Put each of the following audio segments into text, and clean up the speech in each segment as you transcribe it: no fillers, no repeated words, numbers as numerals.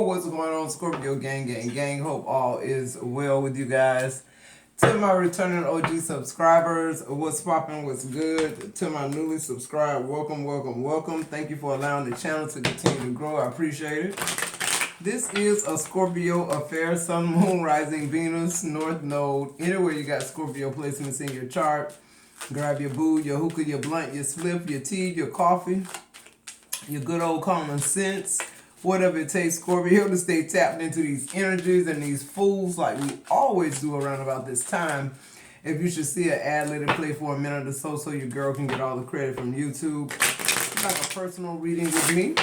What's going on, Scorpio gang? Hope all is well with you guys. To my returning OG subscribers, what's poppin', what's good? To my newly subscribed, welcome. Thank you for allowing the channel to continue to grow. I appreciate it. This is a Scorpio affair, Sun, Moon, Rising, Venus, North Node. Anywhere you got Scorpio placements in your chart, grab your boo, your hookah, your blunt, your spliff, your tea, your coffee, your good old common sense. Whatever it takes, Scorpio, to stay tapped into these energies and these fools like we always do around about this time. If you should see an ad, let it play for a minute or so your girl can get all the credit from YouTube. Like a personal reading with me.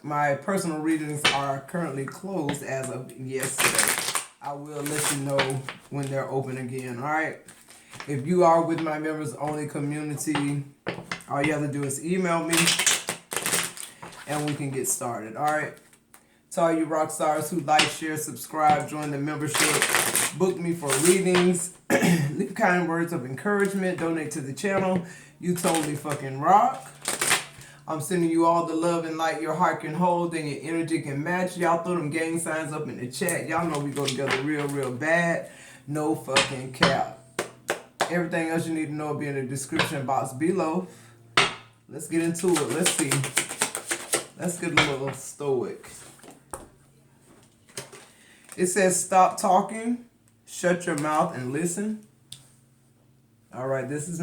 My personal readings are currently closed as of yesterday. I will let you know when they're open again, alright? If you are with my members only community, all you have to do is email me and we can get started, alright? To all you rock stars who like, share, subscribe, join the membership, book me for readings, leave kind words of encouragement, donate to the channel. You totally fucking rock. I'm sending you all the love and light your heart can hold and your energy can match. Y'all throw them gang signs up in the chat. Y'all know we go together real bad. No fucking cap. Everything else you need to know will be in the description box below. Let's get into it. Let's see. Let's get a little stoic. It says, stop talking, shut your mouth, and listen. All right, this is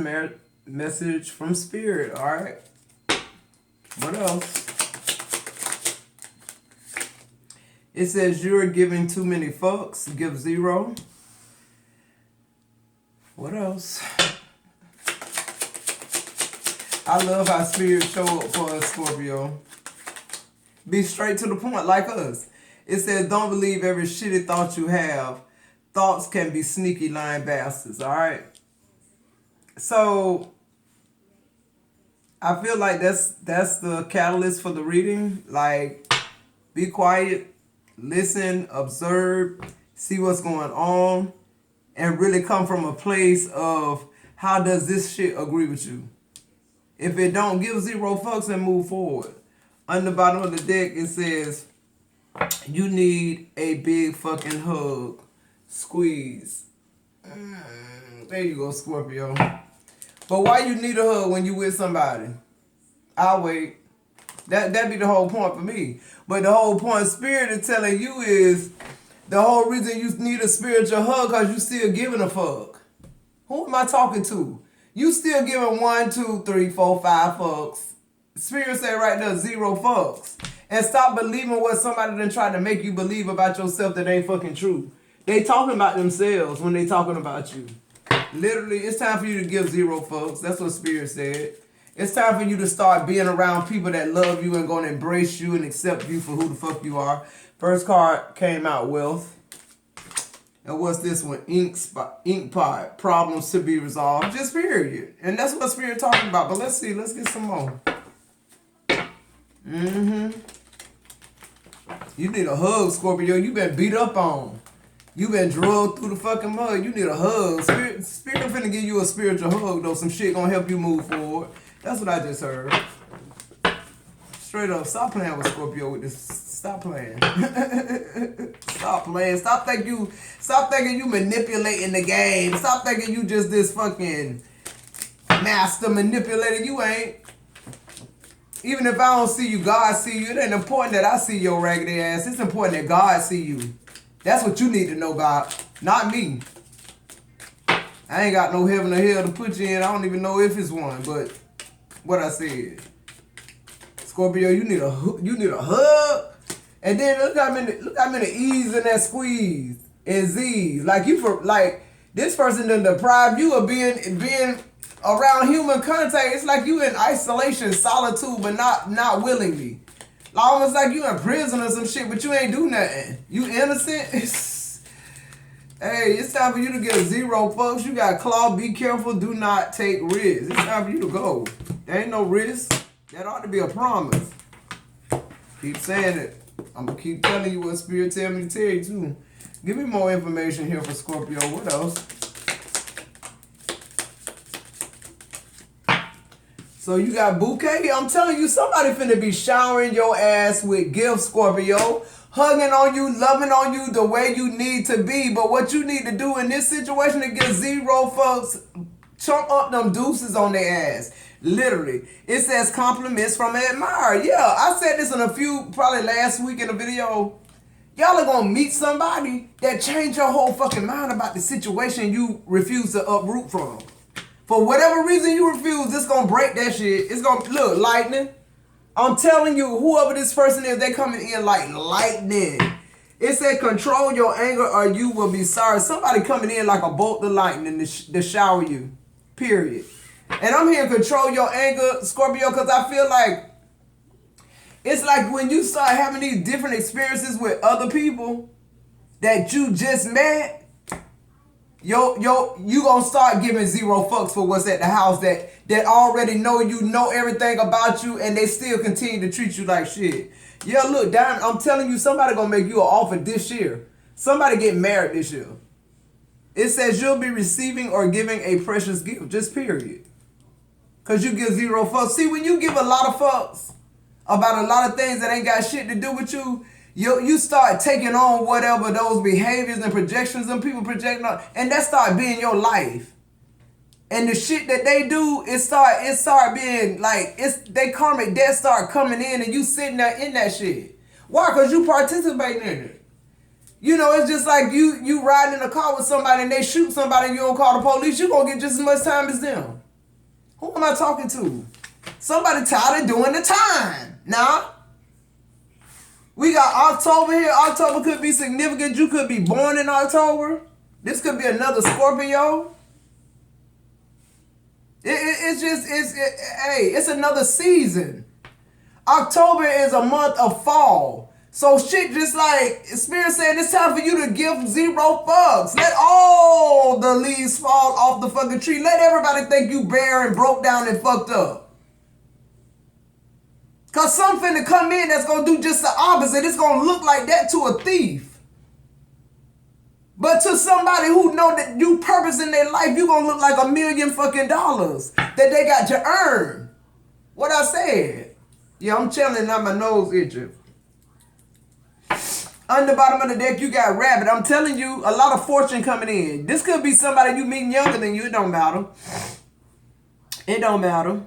message from Spirit, all right? What else? It says, you're giving too many fucks, give 0. What else? I love how Spirit show up for us, Scorpio. Be straight to the point, like us. It says, don't believe every shitty thought you have. Thoughts can be sneaky lying bastards, alright? So, I feel like that's the catalyst for the reading. Like, be quiet, listen, observe, see what's going on, and really come from a place of, how does this shit agree with you? If it don't, give 0 fucks and move forward. On the bottom of the deck, it says, you need a big fucking hug. Squeeze. There you go, Scorpio. But why you need a hug when you with somebody? I'll wait. That'd be the whole point for me. But the whole point Spirit is telling you is, the whole reason you need a spiritual hug because you still giving a fuck. Who am I talking to? You still giving 1, 2, 3, 4, 5 fucks. Spirit say right there, 0 fucks. And stop believing what somebody done tried to make you believe about yourself that ain't fucking true. They talking about themselves when they talking about you. Literally, it's time for you to give 0 fucks. That's what Spirit said. It's time for you to start being around people that love you and going to embrace you and accept you for who the fuck you are. First card came out, Wealth. And what's this one? Ink pot. Problems to be resolved. Just period. And that's what Spirit talking about. But let's see. Let's get some more. You need a hug, Scorpio. You been beat up on. You been drugged through the fucking mud. You need a hug. Spirit finna give you a spiritual hug, though. Some shit gonna help you move forward. That's what I just heard. Straight up, stop playing with Scorpio with this. Stop playing. Stop playing. Stop thinking you manipulating the game. Stop thinking you just this fucking master manipulator. You ain't. Even if I don't see you, God see you. It ain't important that I see your raggedy ass. It's important that God see you. That's what you need to know, God. Not me. I ain't got no heaven or hell to put you in. I don't even know if it's one, but what I said. Scorpio, you need a hug. And then look how many E's in that squeeze and Z's. Like this person done deprive you of being around human contact. It's like you in isolation, solitude, but not willingly. Almost like you in prison or some shit, but you ain't do nothing. You innocent. Hey, it's time for you to get 0 fucks. You got claw. Be careful. Do not take risks. It's time for you to go. There ain't no risk. That ought to be a promise. Keep saying it. I'm going to keep telling you what Spirit tell me to tell you too. Give me more information here for Scorpio. What else? So you got bouquet. I'm telling you, somebody finna be showering your ass with gifts, Scorpio. Hugging on you, loving on you the way you need to be. But what you need to do in this situation to get zero folks, chunk up them deuces on their ass. Literally. It says compliments from an admirer. Yeah, I said this in a few, probably last week in a video. Y'all are gonna meet somebody that change your whole fucking mind about the situation you refuse to uproot from. For whatever reason you refuse, it's gonna break that shit. It's gonna, look, lightning. I'm telling you, whoever this person is, they coming in like lightning. It said control your anger or you will be sorry. Somebody coming in like a bolt of lightning to shower you. Period. And I'm here to control your anger, Scorpio, because I feel like it's like when you start having these different experiences with other people that you just met, you gonna start giving zero fucks for what's at the house that already know you, know everything about you, and they still continue to treat you like shit. Yeah, look, Diamond, I'm telling you, somebody gonna make you an offer this year. Somebody get married this year. It says you'll be receiving or giving a precious gift, just period. Because you give zero fucks. See, when you give a lot of fucks about a lot of things that ain't got shit to do with you, you start taking on whatever those behaviors and projections and people projecting on, and that start being your life. And the shit that they do, it start being like, they karmic debt start coming in and you sitting there in that shit. Why? Because you participating in it. You know, it's just like you riding in a car with somebody and they shoot somebody and you don't call the police, you gonna get just as much time as them. Who am I talking to? Somebody tired of doing the time. Nah. We got October here. October could be significant. You could be born in October. This could be another Scorpio. It's another season. October is a month of fall. So shit just like, Spirit saying it's time for you to give zero fucks. Let all the leaves fall off the fucking tree. Let everybody think you bare and broke down and fucked up. Because something to come in that's going to do just the opposite. It's going to look like that to a thief. But to somebody who know that you purpose in their life, you going to look like $1 million fucking dollars that they got to earn. What I said. Yeah, I'm chilling, now my nose itching. On the bottom of the deck, you got rabbit. I'm telling you, a lot of fortune coming in. This could be somebody you meet younger than you. It don't matter. It don't matter.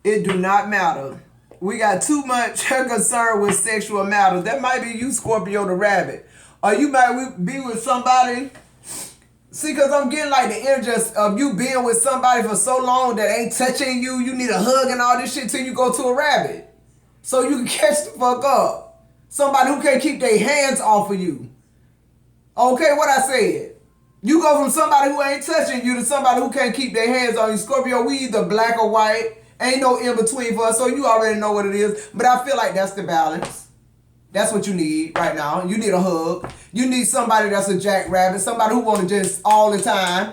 It do not matter. We got too much concern with sexual matters. That might be you, Scorpio the rabbit. Or you might be with somebody. See, because I'm getting like the energy of you being with somebody for so long that ain't touching you. You need a hug and all this shit till you go to a rabbit. So you can catch the fuck up. Somebody who can't keep their hands off of you. Okay, what I said. You go from somebody who ain't touching you to somebody who can't keep their hands on you. Scorpio, we either black or white. Ain't no in between for us, so you already know what it is. But I feel like that's the balance. That's what you need right now. You need a hug. You need somebody that's a jackrabbit. Somebody who want to just all the time.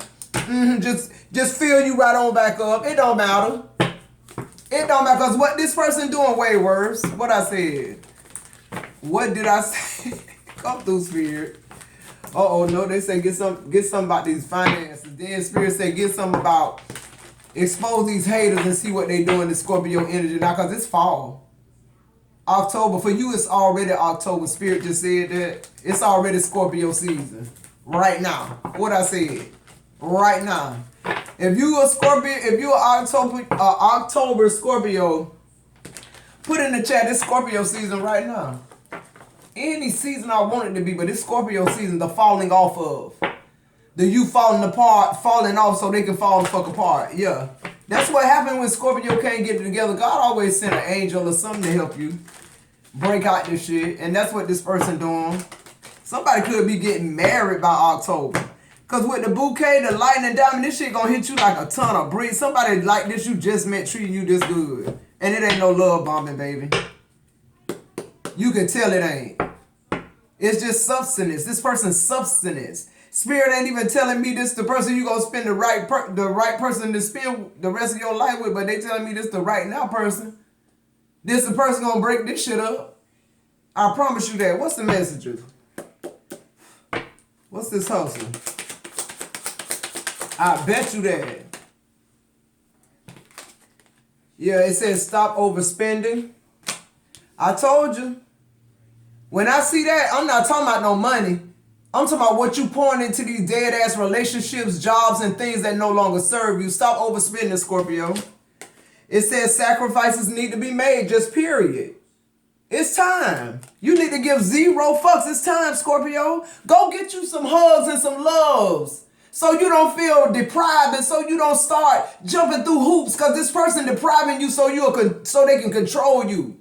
Just fill you right on back up. It don't matter. It don't matter, because what this person doing way worse. What I said. What did I say? Come through, Spirit. Uh-oh, no, they say get some about these finances. Then Spirit said get some about expose these haters and see what they doing in Scorpio energy now, because it's fall. October, for you, it's already October. Spirit just said that. It's already Scorpio season. Right now. What I said. Right now. If you a Scorpio, if you an October Scorpio, put in the chat, it's Scorpio season right now. Any season I want it to be, but it's Scorpio season, the falling off of. The you falling apart, falling off so they can fall the fuck apart. Yeah. That's what happened when Scorpio can't get it together. God always sent an angel or something to help you break out this shit. And that's what this person doing. Somebody could be getting married by October. Because with the bouquet, the lightning diamond, this shit gonna hit you like a ton of bricks. Somebody like this you just met treating you this good. And it ain't no love bombing, baby. You can tell it ain't. It's just substance. This person's substance. Spirit ain't even telling me this the person you gonna spend the right person to spend the rest of your life with, but they telling me this the right now person. This the person gonna break this shit up. I promise you that. What's the messages? What's this hustle? I bet you that. Yeah, it says stop overspending. I told you. When I see that, I'm not talking about no money. I'm talking about what you pouring into these dead-ass relationships, jobs, and things that no longer serve you. Stop overspending, Scorpio. It says sacrifices need to be made, just period. It's time. You need to give zero fucks. It's time, Scorpio. Go get you some hugs and some loves so you don't feel deprived and so you don't start jumping through hoops because this person depriving you so they can control you.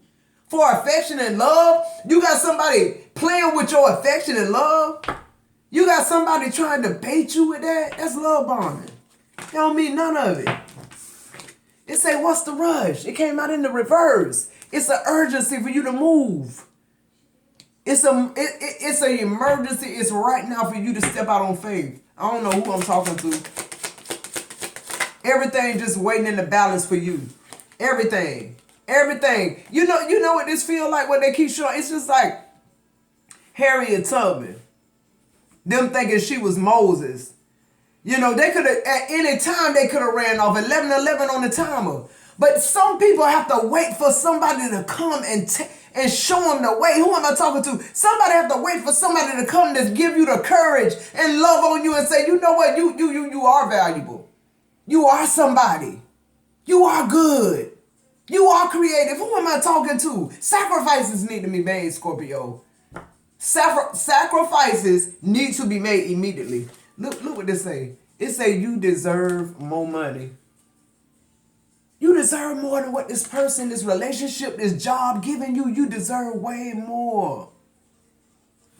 For affection and love, you got somebody playing with your affection and love. You got somebody trying to bait you with that. That's love bombing. That don't mean none of it. It say, what's the rush? It came out in the reverse. It's an urgency for you to move. It's an emergency. It's right now for you to step out on faith. I don't know who I'm talking to. Everything just waiting in the balance for you. Everything. Everything. You know what this feel like when they keep showing? It's just like Harriet Tubman. Them thinking she was Moses. You know, they could have, at any time they could have ran off 11:11 on the timer. But some people have to wait for somebody to come and show them the way. Who am I talking to? Somebody have to wait for somebody to come to give you the courage and love on you and say, you know what, you are valuable. You are somebody. You are good. You are creative. Who am I talking to? Sacrifices need to be made, Scorpio. Sacrifices need to be made immediately. Look what this say. It say you deserve more money. You deserve more than what this person, this relationship, this job giving you. You deserve way more.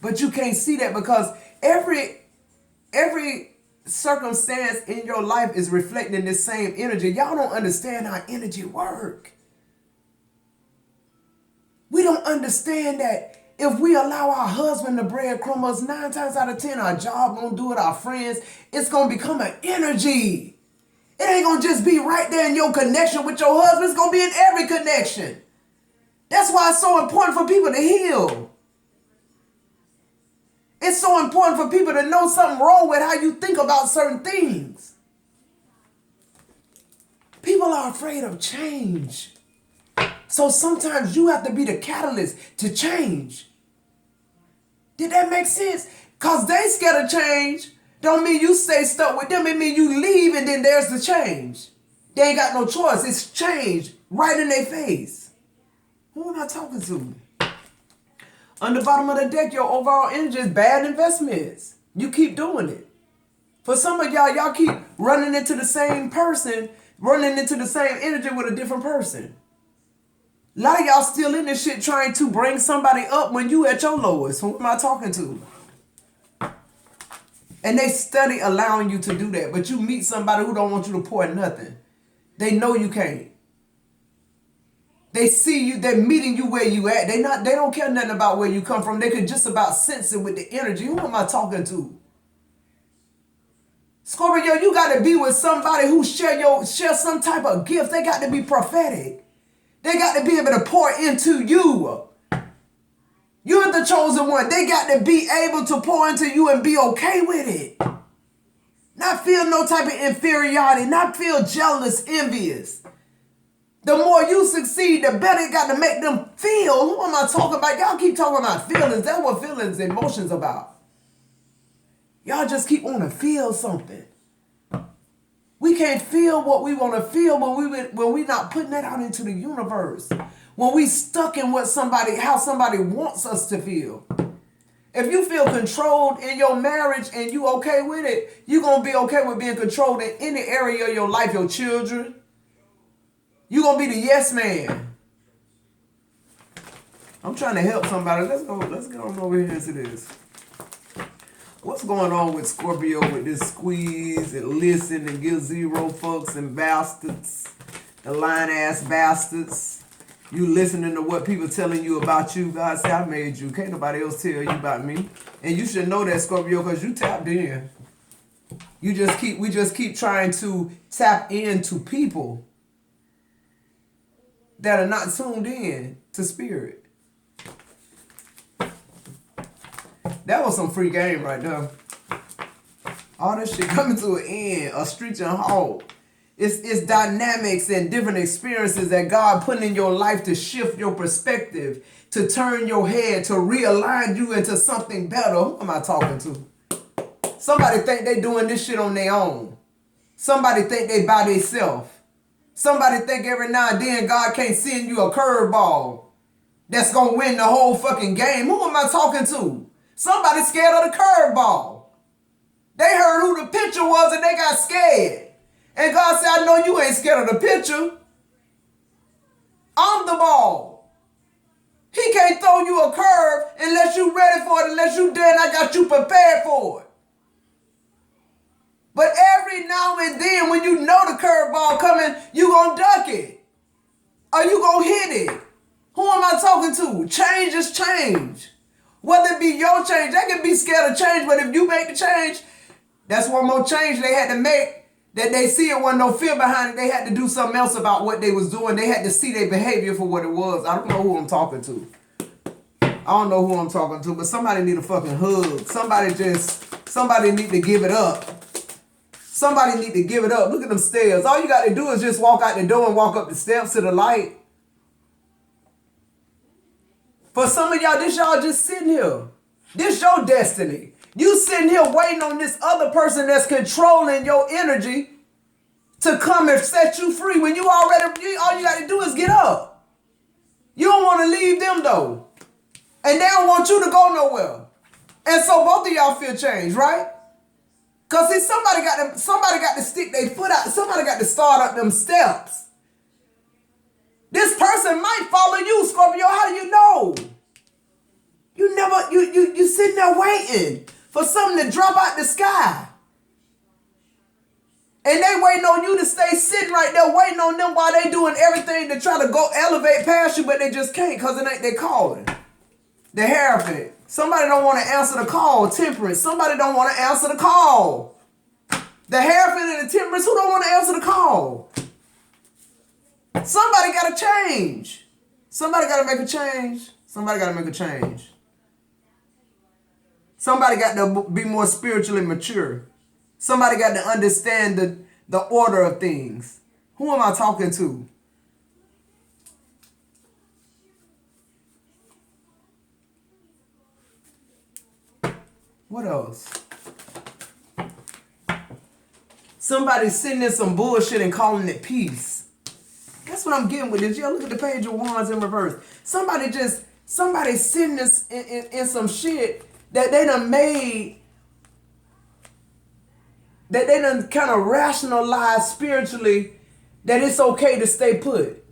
But you can't see that because every circumstance in your life is reflecting this same energy. Y'all don't understand how energy work. We don't understand that if we allow our husband to breadcrumb us 9 times out of 10, our job gonna do it, our friends, it's gonna become an energy. It ain't gonna just be right there in your connection with your husband. It's gonna be in every connection. That's why it's so important for people to heal. It's so important for people to know something wrong with how you think about certain things. People are afraid of change. So sometimes you have to be the catalyst to change. Did that make sense? Because they scared of change. Don't mean you stay stuck with them. It mean you leave and then there's the change. They ain't got no choice. It's change right in their face. Who am I talking to? On the bottom of the deck, your overall energy is bad investments. You keep doing it. For some of y'all keep running into the same person, running into the same energy with a different person. A lot of y'all still in this shit trying to bring somebody up when you at your lowest. Who am I talking to? And they study allowing you to do that. But you meet somebody who don't want you to pour nothing. They know you can't. They see you, they're meeting you where you at. They don't care nothing about where you come from. They could just about sense it with the energy. Who am I talking to? Scorpio, you got to be with somebody who share some type of gift. They got to be prophetic. They got to be able to pour into you. You're the chosen one. They got to be able to pour into you and be okay with it. Not feel no type of inferiority. Not feel jealous, envious. The more you succeed, the better it got to make them feel. Who am I talking about? Y'all keep talking about feelings. That's what feelings, emotions about. Y'all just keep wanting to feel something. We can't feel what we want to feel when we not putting that out into the universe. When we stuck in how somebody wants us to feel. If you feel controlled in your marriage and you okay with it, you're going to be okay with being controlled in any area of your life, your children. You're going to be the yes man. I'm trying to help somebody. Let's get on over here into this. What's going on with Scorpio with this squeeze and listen and give zero fucks and bastards? The lying-ass bastards. You listening to what people telling you about you. God said, I made you. Can't nobody else tell you about me. And you should know that, Scorpio, because you tapped in. We just keep trying to tap into people that are not tuned in to spirit. That was some free game right there. All this shit coming to an end. A screeching halt. It's dynamics and different experiences that God put in your life to shift your perspective, to turn your head, to realign you into something better. Who am I talking to? Somebody think they doing this shit on their own. Somebody think they by themselves. Somebody think every now and then God can't send you a curveball that's going to win the whole fucking game. Who am I talking to? Somebody scared of the curveball. They heard who the pitcher was and they got scared. And God said, I know you ain't scared of the pitcher. I'm the ball. He can't throw you a curve unless you ready for it, unless you did, I got you prepared for it. But every now and then when you know the curveball coming, you gonna duck it. Or you gonna hit it. Who am I talking to? Change is change. Whether it be your change, they can be scared of change, but if you make the change, that's one more change they had to make. That they see it wasn't no fear behind it. They had to do something else about what they was doing. They had to see their behavior for what it was. I don't know who I'm talking to. I don't know who I'm talking to, but somebody need a fucking hug. Somebody need to give it up. Somebody need to give it up. Look at them stairs. All you got to do is just walk out the door and walk up the steps to the light. For some of y'all, this y'all just sitting here. This your destiny. You sitting here waiting on this other person that's controlling your energy to come and set you free when you already, all you got to do is get up. You don't want to leave them though. And they don't want you to go nowhere. And so both of y'all feel changed, right? Because see, somebody got to stick their foot out. Somebody got to start up them steps. This person might follow you, Scorpio. How do you know? You sitting there waiting for something to drop out the sky. And they waiting on you to stay sitting right there, waiting on them while they doing everything to try to go elevate past you, but they just can't because it ain't they calling. The Hierophant. Somebody don't want to answer the call. Temperance. Somebody don't want to answer the call. The Hierophant and the Temperance, who don't want to answer the call? Somebody got to change. Somebody got to make a change. Somebody got to make a change. Somebody got to be more spiritually mature. Somebody got to understand the order of things. Who am I talking to? What else? Somebody's sitting in some bullshit and calling it peace. That's what I'm getting with this. Yo, look at the Page of Wands in reverse. Somebody's sitting in some shit that they done made, that they done kind of rationalized spiritually that it's okay to stay put.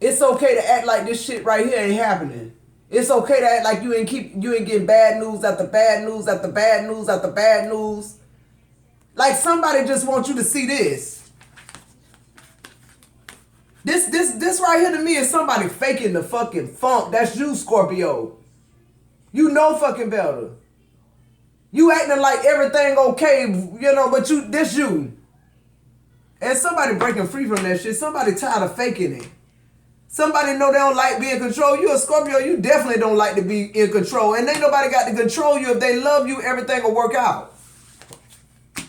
It's okay to act like this shit right here ain't happening. It's okay to act like you ain't getting bad news after bad news after bad news after bad news. Like somebody just wants you to see this. This right here to me is somebody faking the fucking funk. That's you, Scorpio. You know fucking better. You acting like everything okay, but this you. And somebody breaking free from that shit. Somebody tired of faking it. Somebody know they don't like being in control. You a Scorpio, you definitely don't like to be in control. And ain't nobody got to control you. If they love you, everything will work out.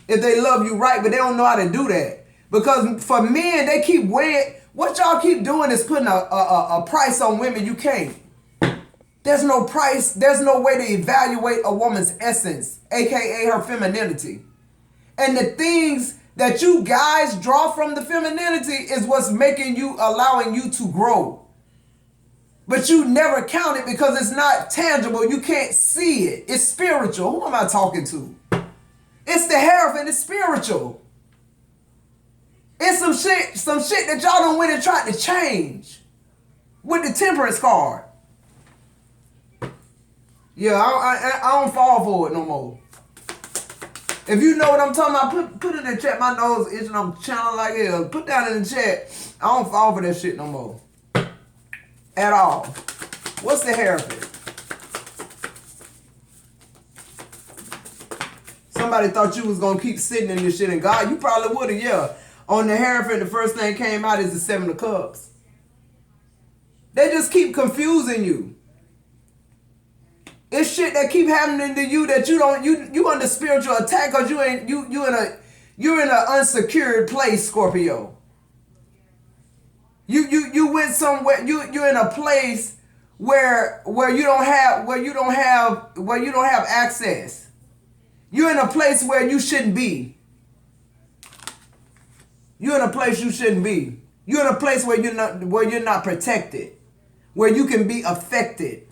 If they love you right, but they don't know how to do that. Because for men, they keep weighing. What y'all keep doing is putting a price on women. You can't. There's no price. There's no way to evaluate a woman's essence, aka her femininity. And the things that you guys draw from the femininity is what's allowing you to grow. But you never count it because it's not tangible. You can't see it. It's spiritual. Who am I talking to? It's the Hierophant. It's spiritual. It's some shit that y'all done went and tried to change with the Temperance card. Yeah, I don't fall for it no more. If you know what I'm talking about, put in the chat. My nose itching. I'm channeling like hell. Put down in the chat. I don't fall for that shit no more. At all. What's the Hierophant? Somebody thought you was gonna keep sitting in this shit, and God, you probably would have, yeah. On the Hierophant, the first thing came out is the Seven of Cups. They just keep confusing you. It's shit that keep happening to you that you under spiritual attack because you You're in an unsecured place, Scorpio. You went somewhere. You're in a place where you don't have access. You're in a place where you shouldn't be. You're in a place you shouldn't be. You're in a place where you're not protected, where you can be affected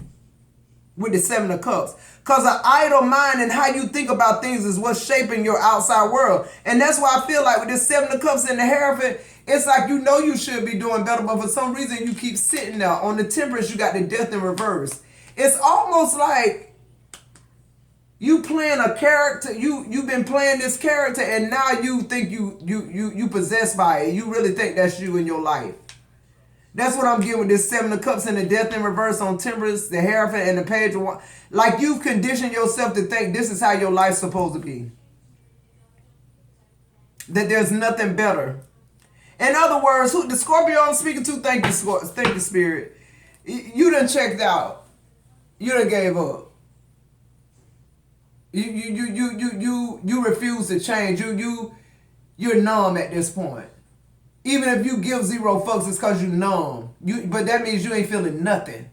with the Seven of Cups. Because an idle mind and how you think about things is what's shaping your outside world. And that's why I feel like with this Seven of Cups and the Hierophant, it's like you know you should be doing better, but for some reason you keep sitting there. On the Temperance, you got the Death in reverse. It's almost like you playing a character. You've been playing this character, and now you think you possessed by it. You really think that's you in your life. That's what I'm getting with this Seven of Cups and the Death in reverse on Temperance, the Hierophant, and the Page of Wands. Like you've conditioned yourself to think this is how your life's supposed to be. That there's nothing better. In other words, who the Scorpio I'm speaking to, thank you, Spirit. You done checked out. You done gave up. You refuse to change. You're numb at this point. Even if you give zero fucks, it's because you numb. But that means you ain't feeling nothing.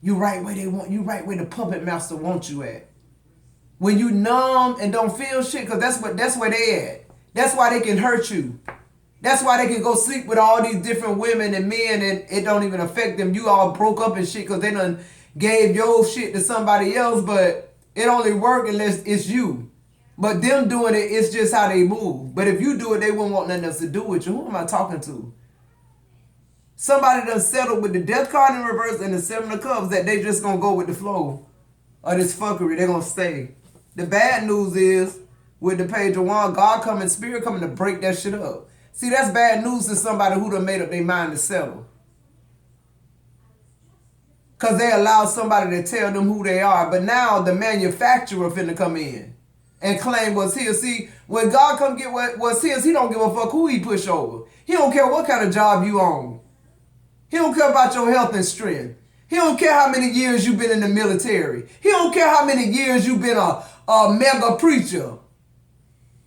You right where they want you, right where the puppet master wants you at. When you numb and don't feel shit, because that's where they at. That's why they can hurt you. That's why they can go sleep with all these different women and men and it don't even affect them. You all broke up and shit because they done gave your shit to somebody else, but it only work unless it's you. But them doing it, it's just how they move. But if you do it, they won't want nothing else to do with you. Who am I talking to? Somebody done settled with the Death card in reverse and the Seven of Cups that they just gonna go with the flow of this fuckery. They're gonna stay. The bad news is, with the Page of Wands, God coming, Spirit coming to break that shit up. See, that's bad news to somebody who done made up their mind to settle. Because they allow somebody to tell them who they are. But now the manufacturer finna come in and claim what's his. See, when God come get what's his, he don't give a fuck who he push over. He don't care what kind of job you own. He don't care about your health and strength. He don't care how many years you've been in the military. He don't care how many years you've been a mega preacher.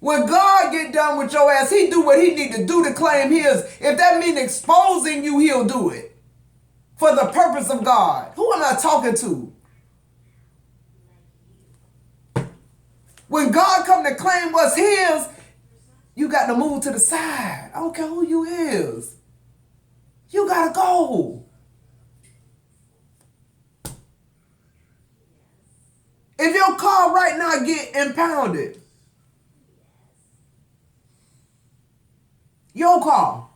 When God get done with your ass, he do what he need to do to claim his. If that means exposing you, he'll do it. For the purpose of God. Who am I talking to? When God come to claim what's his, you got to move to the side. I don't care who you is. You got to go. If your car right now get impounded, your car,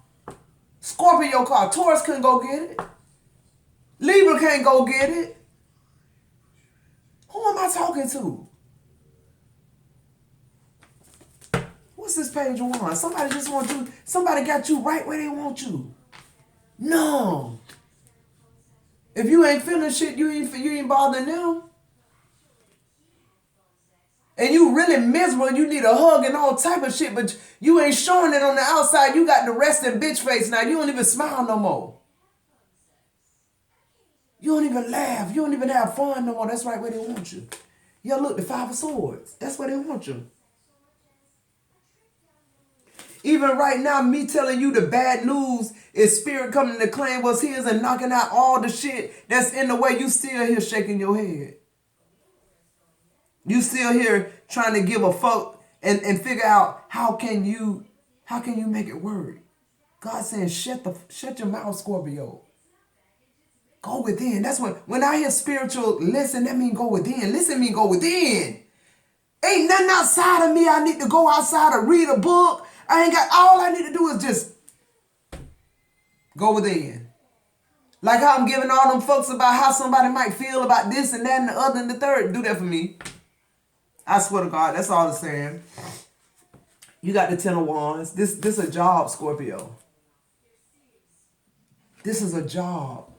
Scorpio car, Taurus couldn't go get it. Libra can't go get it. Who am I talking to? What's this Page of Wands? Somebody just want you, somebody got you right where they want you. No. If you ain't feeling shit, you ain't bothering them. And you really miserable, you need a hug and all type of shit, but you ain't showing it on the outside. You got the resting bitch face now. You don't even smile no more. You don't even laugh. You don't even have fun no more. That's right where they want you. Yo, look, the Five of Swords. That's where they want you. Even right now, me telling you the bad news is Spirit coming to claim what's his and knocking out all the shit that's in the way. You still here shaking your head. You still here trying to give a fuck and figure out how can you make it work. God saying shut your mouth, Scorpio. Go within. That's when I hear spiritual listen, that mean go within. Listen mean go within. Ain't nothing outside of me. I need to go outside and read a book. All I need to do is just go within. Like how I'm giving all them fucks about how somebody might feel about this and that and the other and the third. Do that for me. I swear to God, that's all I'm saying. You got the Ten of Wands. This is a job, Scorpio. This is a job.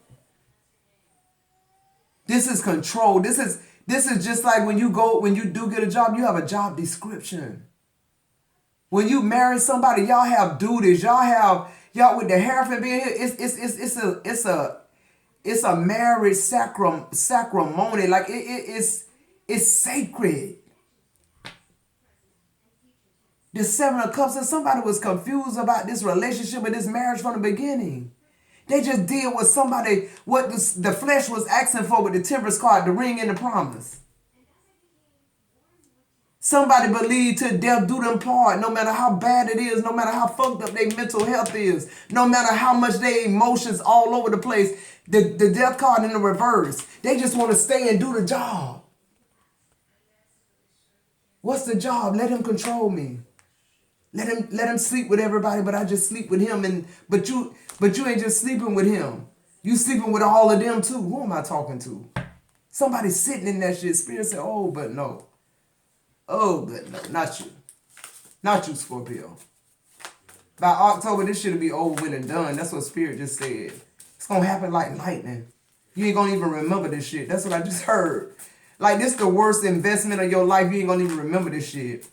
This is control. This is just like when you do get a job, you have a job description. When you marry somebody, y'all have duties. Y'all with the Hierophant being here, it's a marriage ceremony. Like it's sacred. The Seven of Cups, and somebody was confused about this relationship and this marriage from the beginning. They just did what the flesh was asking for with the Temperance card, the ring and the promise. Somebody believed till death do them part, no matter how bad it is, no matter how fucked up their mental health is, no matter how much their emotions all over the place, the death card in the reverse. They just want to stay and do the job. What's the job? Let him control me. Let him sleep with everybody, but I just sleep with him. But you ain't just sleeping with him. You sleeping with all of them too. Who am I talking to? Somebody sitting in that shit. Spirit said, oh, but no. Oh, but no, not you. Not you, Scorpio. By October, this shit'll be over with and done. That's what Spirit just said. It's gonna happen like lightning. You ain't gonna even remember this shit. That's what I just heard. Like, this the worst investment of your life. You ain't gonna even remember this shit.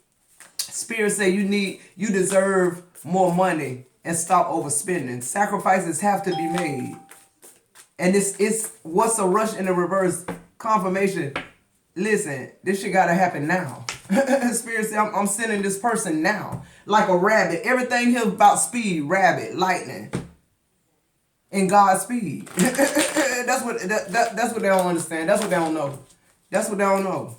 Spirit say you deserve more money and stop overspending. Sacrifices have to be made. And it's what's a rush in the reverse? Confirmation. Listen, this shit gotta happen now. Spirit say I'm sending this person now. Like a rabbit. Everything here about speed. Rabbit, lightning. And God's speed. That's what they don't understand. That's what they don't know. That's what they don't know.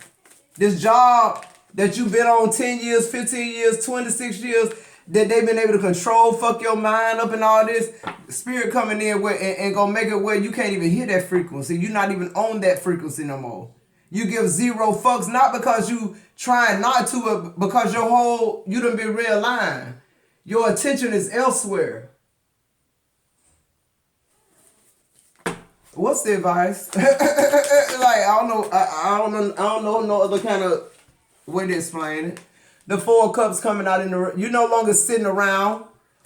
This job that you've been on 10 years, 15 years, 26 years, that they've been able to control, fuck your mind up and all this, Spirit coming in and gonna make it where you can't even hear that frequency. You're not even on that frequency no more. You give zero fucks, not because you trying not to, but because you done been realigned. Your attention is elsewhere. What's the advice? Like, I don't know no other kind of way to explain it. The Four of Cups coming out you're no longer sitting around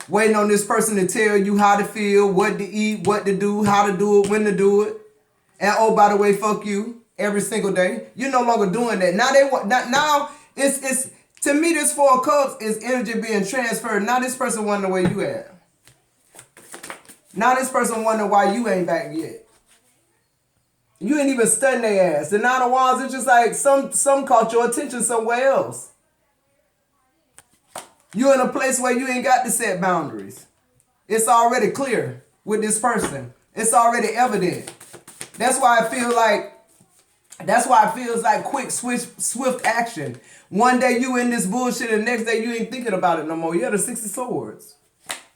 waiting on this person to tell you how to feel, what to eat, what to do, how to do it, when to do it. And oh, by the way, fuck you every single day. You're no longer doing that. Now it's to me, this Four of Cups is energy being transferred. Now this person wondering where you at. Now this person wondering why you ain't back yet. You ain't even studying their ass. The Nine of Wands, it's just like some caught your attention somewhere else. You're in a place where you ain't got to set boundaries. It's already clear with this person. It's already evident. That's why it feels like quick, swift action. One day you in this bullshit and the next day you ain't thinking about it no more. You're the Six of Swords.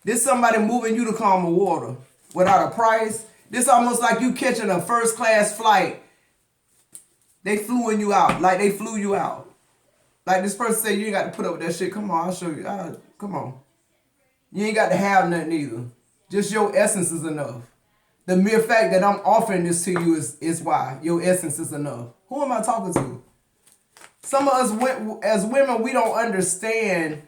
This somebody moving you to calmer water without a price. This almost like you catching a first class flight. They flew you out. Like they flew you out. Like this person said, you ain't got to put up with that shit. Come on, I'll show you. Come on. You ain't got to have nothing either. Just your essence is enough. The mere fact that I'm offering this to you is why. Your essence is enough. Who am I talking to? Some of us as women, we don't understand.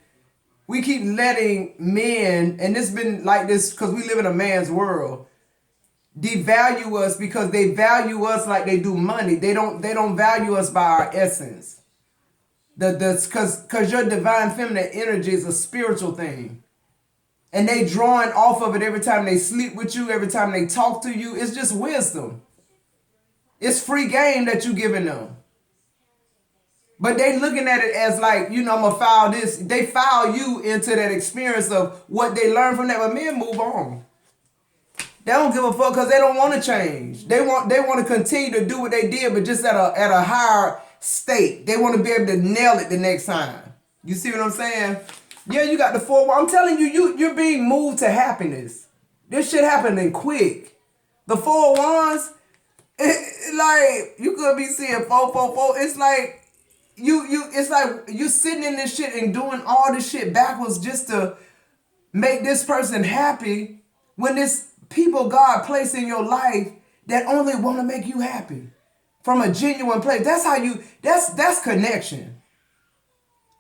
We keep letting men, and it's been like this because we live in a man's world, devalue us because they value us like they do money. They don't value us by our essence. Because your divine feminine energy is a spiritual thing. And they drawing off of it every time they sleep with you, every time they talk to you. It's just wisdom. It's free game that you giving them. But they looking at it as like, I'm going to file this. They file you into that experience of what they learned from that. But men move on. They don't give a fuck because they don't want to change. They want to continue to do what they did, but just at a higher state. They want to be able to nail it the next time. You see what I'm saying? Yeah, you got the Four. I'm telling you're being moved to happiness. This shit happening quick. The Four Wands, like you could be seeing 444. It's like it's like you sitting in this shit and doing all this shit backwards just to make this person happy when this people God placed in your life that only want to make you happy. From a genuine place. That's connection.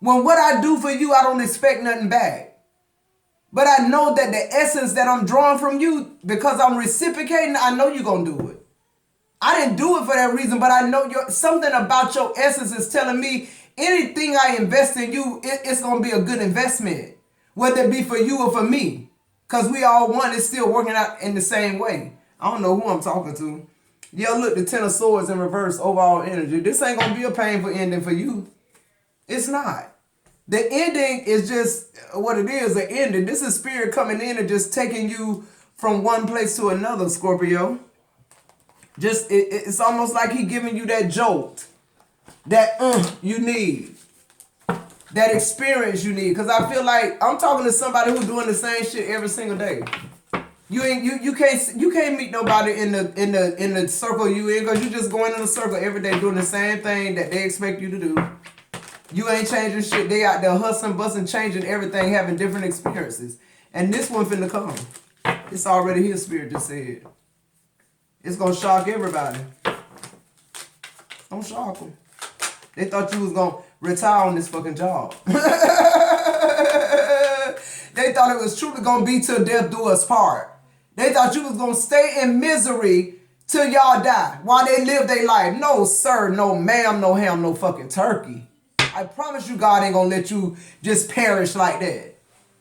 When what I do for you, I don't expect nothing back. But I know that the essence that I'm drawing from you, because I'm reciprocating, I know you're going to do it. I didn't do it for that reason, but I know something about your essence is telling me anything I invest in you, it's going to be a good investment. Whether it be for you or for me. Because we all one, it's still working out in the same way. I don't know who I'm talking to. Yo, look, the Ten of Swords in reverse, overall energy. This ain't going to be a painful ending for you. It's not. The ending is just what it is, an ending. This is spirit coming in and just taking you from one place to another, Scorpio. Just it's almost like he giving you that jolt, that you need, that experience you need. Cause I feel like I'm talking to somebody who's doing the same shit every single day. You can't meet nobody in the circle you in, cause you just going in a circle every day doing the same thing that they expect you to do. You ain't changing shit. They out there hustling, busting, changing everything, having different experiences. And this one finna come. It's already here, spirit just said. It's gonna shock everybody. Don't shock them. They thought you was gonna retire on this fucking job. They thought it was truly gonna be till death do us part. They thought you was gonna stay in misery till y'all die while they live their life. No sir, no ma'am, no ham, no fucking turkey. I promise you God ain't gonna let you just perish like that.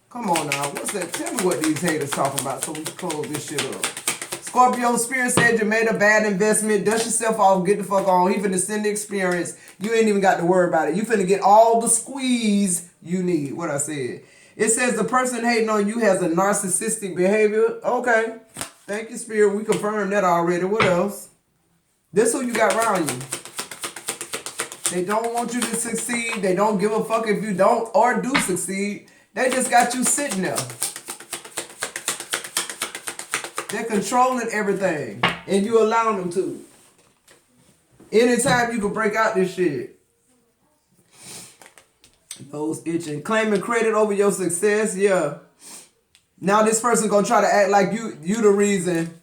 Come on now, what's that? Tell me what these haters talking about so we can close this shit up. Scorpio, spirit said you made a bad investment. Dust yourself off, get the fuck on. He finna send the experience. You ain't even got to worry about it. You finna get all the squeeze you need. What I said. It says the person hating on you has a narcissistic behavior. Okay. Thank you, spirit. We confirmed that already. What else? This who you got around you. They don't want you to succeed. They don't give a fuck if you don't or do succeed. They just got you sitting there. They're controlling everything. And you allow them to. Anytime you can break out this shit. Nose itching. Claiming credit over your success. Yeah. Now this person gonna try to act like you the reason.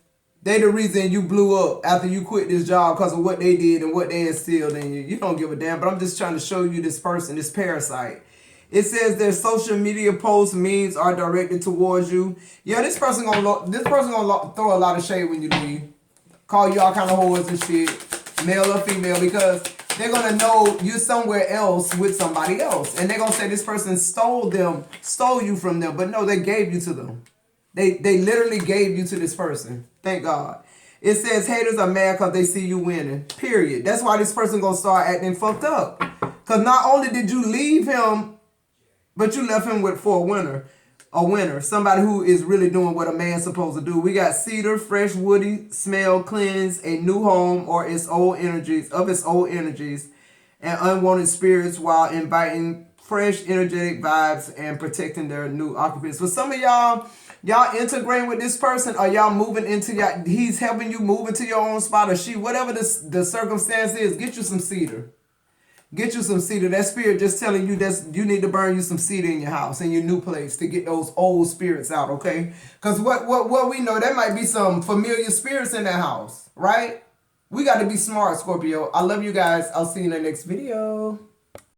They the reason you blew up after you quit this job because of what they did and what they instilled in you. You don't give a damn, but I'm just trying to show you this person, this parasite. It says their social media posts, memes are directed towards you. Yeah, this person gonna throw a lot of shade when you leave. Call you all kind of whores and shit, male or female, because they're gonna know you're somewhere else with somebody else, and they're gonna say this person stole you from them, but no, they gave you to them. They literally gave you to this person. Thank God. It says haters are mad because they see you winning. Period. That's why this person gonna start acting fucked up. Because not only did you leave him, but you left him for a winner. Somebody who is really doing what a man's supposed to do. We got cedar, fresh, woody, smell, cleanse, a new home or its old energies, and unwanted spirits while inviting fresh, energetic vibes and protecting their new occupants. For some of y'all integrating with this person, or y'all moving into he's helping you move into your own spot, or whatever the circumstance is, get you some cedar. Get you some cedar. That spirit just telling you that you need to burn you some cedar in your house, in your new place, to get those old spirits out, okay? Because what we know, there might be some familiar spirits in that house, right? We got to be smart, Scorpio. I love you guys. I'll see you in the next video.